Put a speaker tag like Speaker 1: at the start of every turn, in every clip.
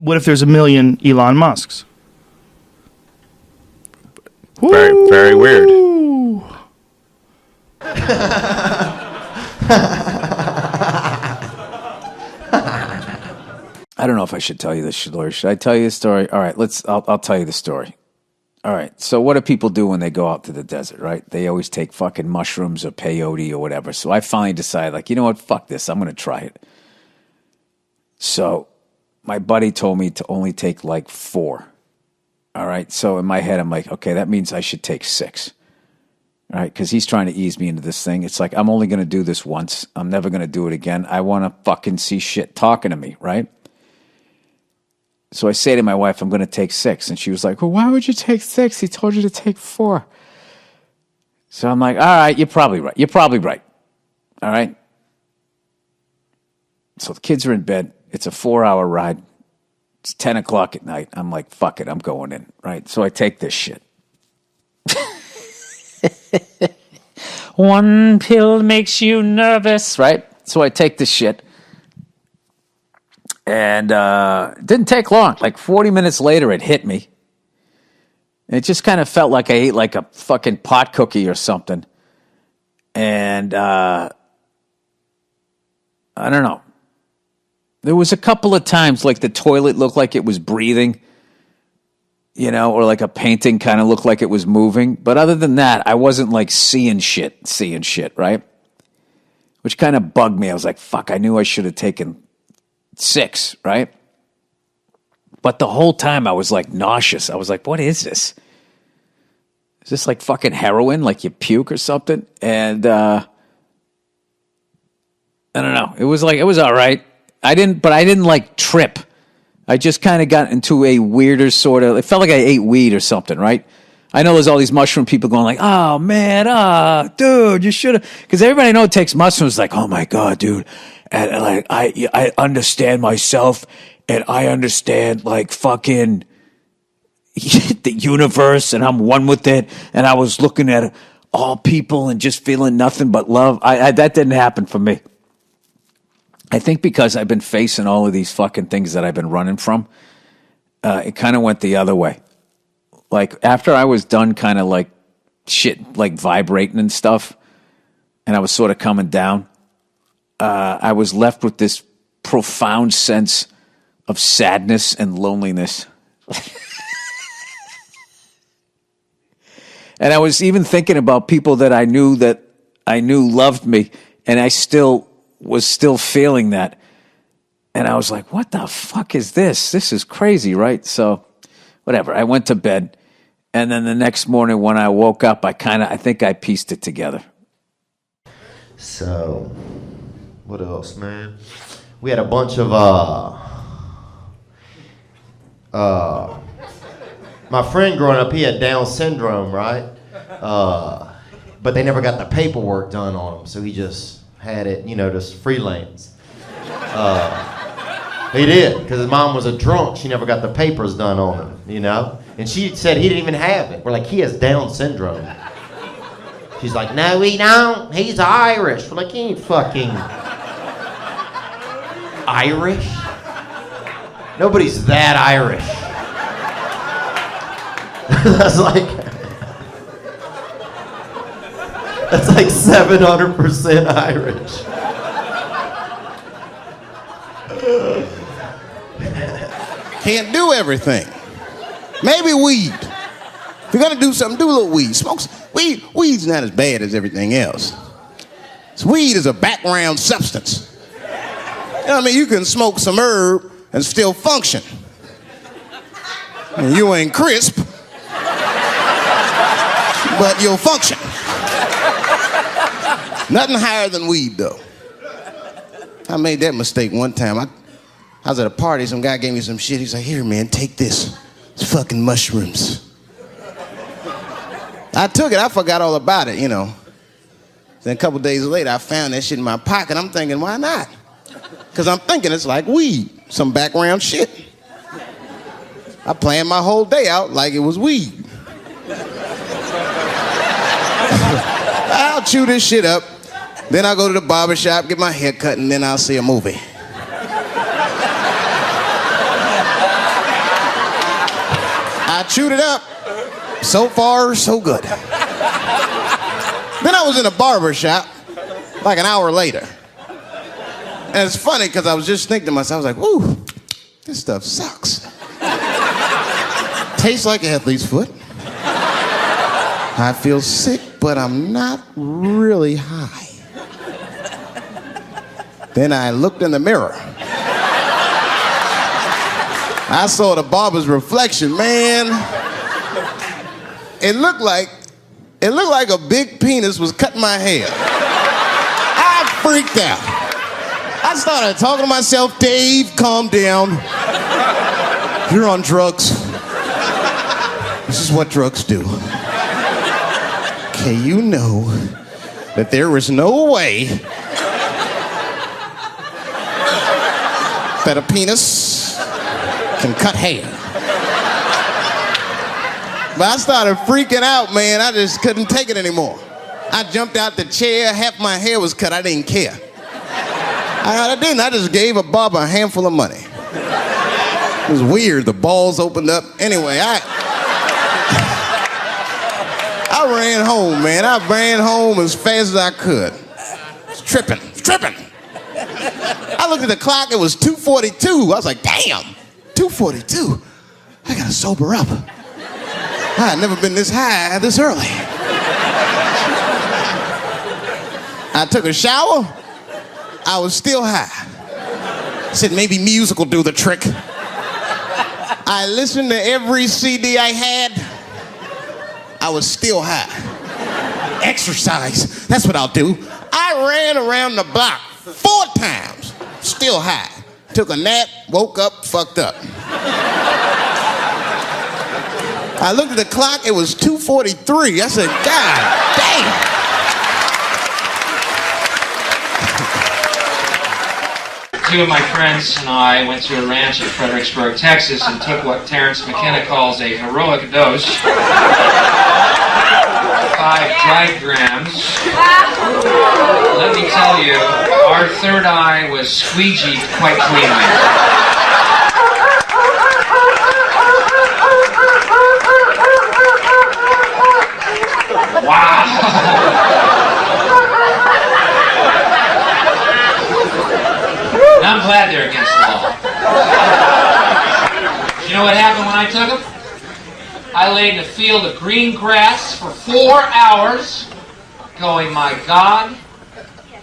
Speaker 1: What if there's a million Elon Musks?
Speaker 2: Very, very weird.
Speaker 3: I don't know if I should tell you this story. Should I tell you the story? All right, I'll tell you the story. All right, so what do people do when they go out to the desert, right? They always take fucking mushrooms or peyote or whatever. So I finally decided, like, you know what? Fuck this. I'm going to try it. So my buddy told me to only take like 4. All right, so in my head, I'm like, okay, that means I should take 6. All right, because he's trying to ease me into this thing. It's like, I'm only going to do this once. I'm never going to do it again. I want to fucking see shit talking to me, right? So I say to my wife, I'm going to take 6. And she was like, well, why would you take 6? He told you to take 4. So I'm like, all right, you're probably right. You're probably right. All right. So the kids are in bed. It's a 4-hour ride. It's 10 o'clock at night. I'm like, fuck it, I'm going in, right? So I take this shit. One pill makes you nervous, right? So I take this shit. And it didn't take long. Like 40 minutes later, it hit me. It just kind of felt like I ate like a fucking pot cookie or something. And I don't know. There was a couple of times like the toilet looked like it was breathing, you know, or like a painting kind of looked like it was moving. But other than that, I wasn't like seeing shit, right? Which kind of bugged me. I was like, fuck, I knew I should have taken 6, right? But the whole time I was like nauseous. I was like, what is this? Is this like fucking heroin? Like you puke or something? And I don't know. It was all right. I didn't like trip. I just kind of got into a weirder sort of, it felt like I ate weed or something, right? I know there's all these mushroom people going like, oh man, dude, you should have, because everybody I know takes mushrooms like, oh my God, dude. And like, I understand myself and I understand like fucking the universe and I'm one with it. And I was looking at all people and just feeling nothing but love. That didn't happen for me. I think because I've been facing all of these fucking things that I've been running from, it kind of went the other way. Like after I was done kind of like shit, like vibrating and stuff, and I was sort of coming down, I was left with this profound sense of sadness and loneliness. And I was even thinking about people that I knew loved me, and I was still feeling that. And I was like, what the fuck is this? This is crazy, right? So whatever. I went to bed. And then the next morning when I woke up, I think I pieced it together.
Speaker 4: So, what else, man? We had a bunch of, my friend growing up, he had Down syndrome, right? But they never got the paperwork done on him, so he just had it, just freelance. He did, because his mom was a drunk. She never got the papers done on him, And she said he didn't even have it. We're like, he has Down syndrome. She's like, no, he don't. He's Irish. We're like, he ain't fucking Irish. Nobody's that Irish. That's like 700% Irish.
Speaker 5: Can't do everything. Maybe weed. If you're gonna do something, do a little weed. Smoke weed. Weed's not as bad as everything else. Weed is a background substance. You know what I mean? You can smoke some herb and still function. And you ain't crisp, but you'll function. Nothing higher than weed, though. I made that mistake one time. I was at a party, some guy gave me some shit. He's like, here, man, take this. It's fucking mushrooms. I took it, I forgot all about it, Then a couple days later, I found that shit in my pocket. I'm thinking, why not? Because I'm thinking it's like weed, some background shit. I planned my whole day out like it was weed. I'll chew this shit up, then I'll go to the barbershop, get my hair cut, and then I'll see a movie. I chewed it up. So far, so good. Then I was in a barbershop like an hour later. And it's funny because I was just thinking to myself, I was like, ooh, this stuff sucks. Tastes like athlete's foot. I feel sick, but I'm not really high. Then I looked in the mirror. I saw the barber's reflection, man. It looked like a big penis was cutting my hair. I freaked out. I started talking to myself, Dave, calm down. You're on drugs. This is what drugs do. Okay, you know that there is no way that a penis can cut hair. But I started freaking out, man. I just couldn't take it anymore. I jumped out the chair, half my hair was cut, I didn't care. I didn't, I just gave a barber a handful of money. It was weird, the balls opened up. Anyway, I ran home, man. I ran home as fast as I could. It's tripping. I looked at the clock, it was 2:42. I was like, damn, 2:42. I gotta sober up. I had never been this high this early. I took a shower. I was still high. I said maybe music will do the trick. I listened to every CD I had. I was still high. Exercise, that's what I'll do. I ran around the block 4 times, still high. Took a nap, woke up, fucked up. I looked at the clock, it was 2:43. I said, God damn.
Speaker 6: Two of my friends and I went to a ranch in Fredericksburg, Texas, and took what Terrence McKenna calls a heroic dose. 5 dried grams. Let me tell you, our third eye was squeegeed quite cleanly. Wow! I'm glad they're against the law. You know what happened when I took them? I lay in a field of green grass for 4 hours, going, my God,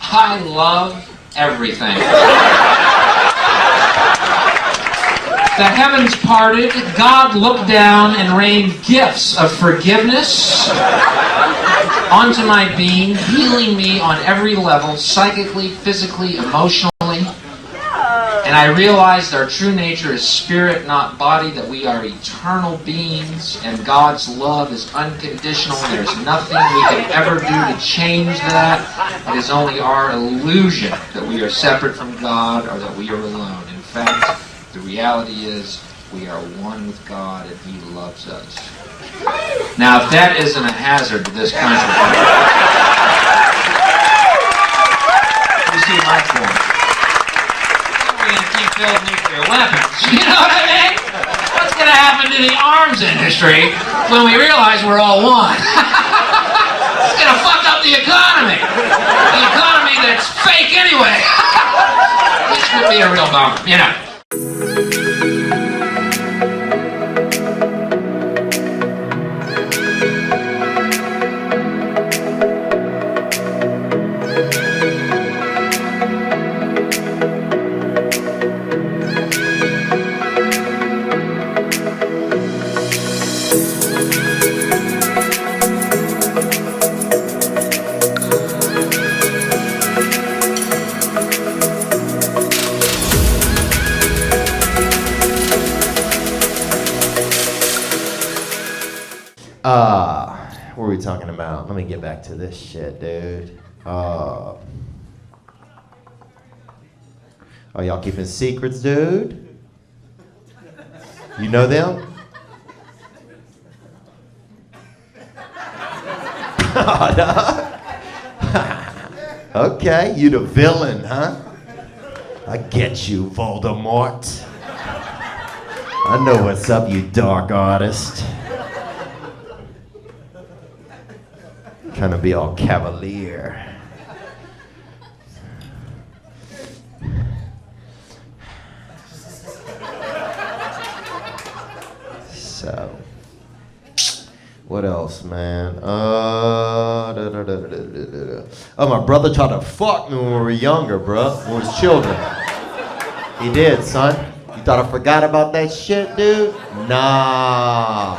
Speaker 6: I love everything. The heavens parted, God looked down and rained gifts of forgiveness onto my being, healing me on every level, psychically, physically, emotionally. And I realized our true nature is spirit, not body, that we are eternal beings, and God's love is unconditional. There's nothing we can ever do to change that. It is only our illusion that we are separate from God or that we are alone. In fact, the reality is we are one with God and He loves us. Now, if that isn't a hazard to this country, you see my point. Build nuclear weapons. You know what I mean? What's going to happen to the arms industry when we realize we're all one? It's going to fuck up the economy. The economy that's fake anyway. This would be a real bummer, you know.
Speaker 4: What were we talking about? Let me get back to this shit, dude. Oh, y'all keeping secrets, dude? You know them? Okay, you the villain, huh? I get you, Voldemort. I know what's up, you dark artist. Trying to be all cavalier. So, what else, man? Oh, my brother tried to fuck me when we were younger, bro. When we was children. He did, son. You thought I forgot about that shit, dude? Nah.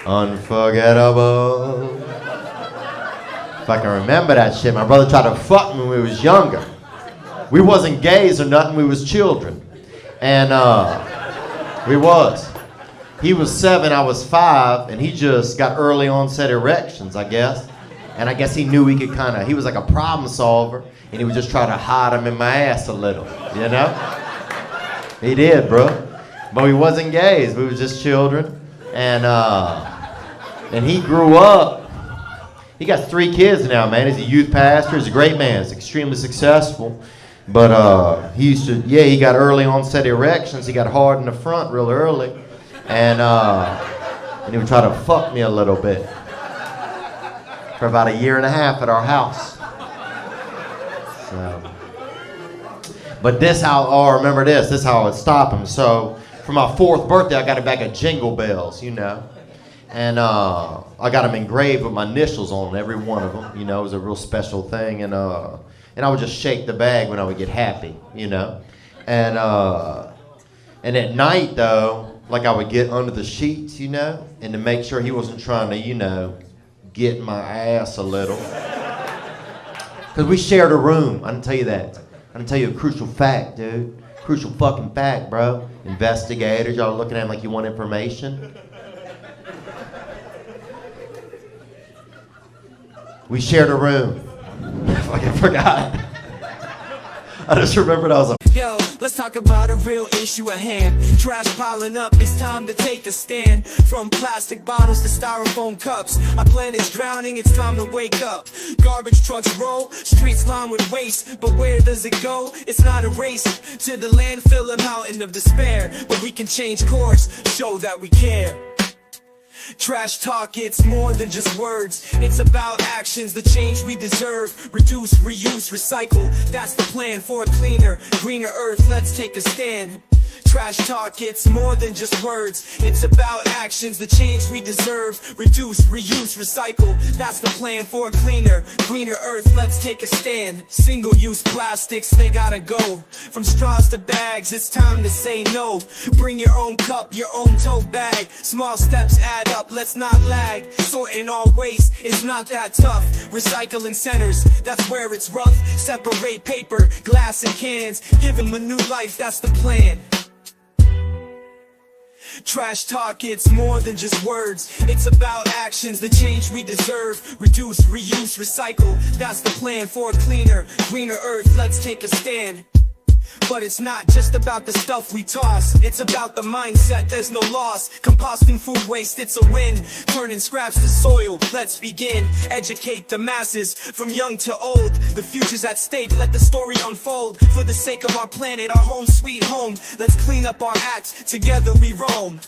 Speaker 4: Unforgettable. If I can remember that shit, my brother tried to fuck me when we was younger. We wasn't gays or nothing, we was children. And we was. He was 7, I was 5, and he just got early onset erections, I guess. And I guess he knew he could he was like a problem solver, and he would just try to hide him in my ass a little, you know? He did, bro. But we wasn't gays, we was just children. And he grew up. He got 3 kids now, man. He's a youth pastor, he's a great man, he's extremely successful. But he got early onset erections, he got hard in the front real early. And he would try to fuck me a little bit for about 1.5 years at our house. So, but remember this is how I would stop him. So for my 4th birthday, I got a bag of jingle bells, you know, and I got them engraved with my initials on every one of them. You know, it was a real special thing, and I would just shake the bag when I would get happy, you know, and at night though. Like I would get under the sheets, you know, and to make sure he wasn't trying to, you know, get my ass a little. Because we shared a room. I didn't tell you that. I didn't tell you a crucial fact, dude. Crucial fucking fact, bro. Investigators, y'all looking at him like you want information. We shared a room. I fucking forgot. I just remembered I was like,
Speaker 7: yo, let's talk about a real issue at hand. Trash piling up, it's time to take a stand. From plastic bottles to styrofoam cups, our planet's drowning, it's time to wake up. Garbage trucks roll, streets lined with waste, but where does it go? It's not a race to the landfill, a mountain of despair. But we can change course, show that we care. Trash talk, it's more than just words. It's about actions, the change we deserve. Reduce, reuse, recycle. That's the plan for a cleaner, greener earth. Let's take a stand. Trash talk, it's more than just words. It's about actions, the change we deserve. Reduce, reuse, recycle. That's the plan for a cleaner, greener earth. Let's take a stand. Single-use plastics, they gotta go. From straws to bags, it's time to say no. Bring your own cup, your own tote bag. Small steps add up, let's not lag. Sorting all waste is not that tough. Recycling centers, that's where it's rough. Separate paper, glass and cans. Give them a new life, that's the plan. Trash talk, it's more than just words. It's about actions, the change we deserve. Reduce, reuse, recycle. That's the plan for a cleaner, greener earth. Let's take a stand. But it's not just about the stuff we toss. It's about the mindset, there's no loss. Composting food waste, it's a win. Turning scraps to soil, let's begin. Educate the masses, from young to old. The future's at stake, let the story unfold. For the sake of our planet, our home sweet home. Let's clean up our acts, together we roam.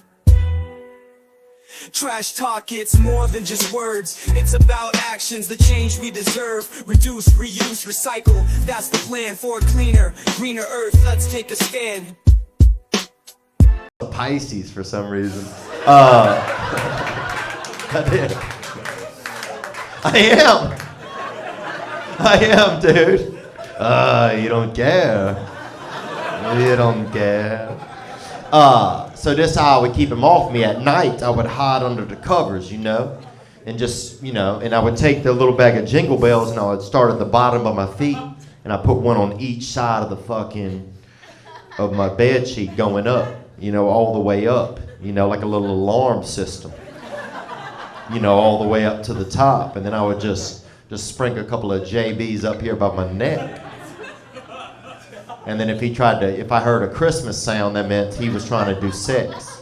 Speaker 7: Trash talk, it's more than just words. It's about actions, the change we deserve. Reduce, reuse, recycle. That's the plan for a cleaner, greener earth. Let's take a stand.
Speaker 4: Pisces for some reason. I did. I am, dude. You don't care. You don't care. So this how I would keep him off me at night. I would hide under the covers, you know, and just, you know, and I would take the little bag of jingle bells and I would start at the bottom of my feet and I put one on each side of my bed sheet going up, you know, all the way up, you know, like a little alarm system, you know, all the way up to the top. And then I would just sprinkle a couple of JBs up here by my neck. And then if I heard a Christmas sound, that meant he was trying to do sex.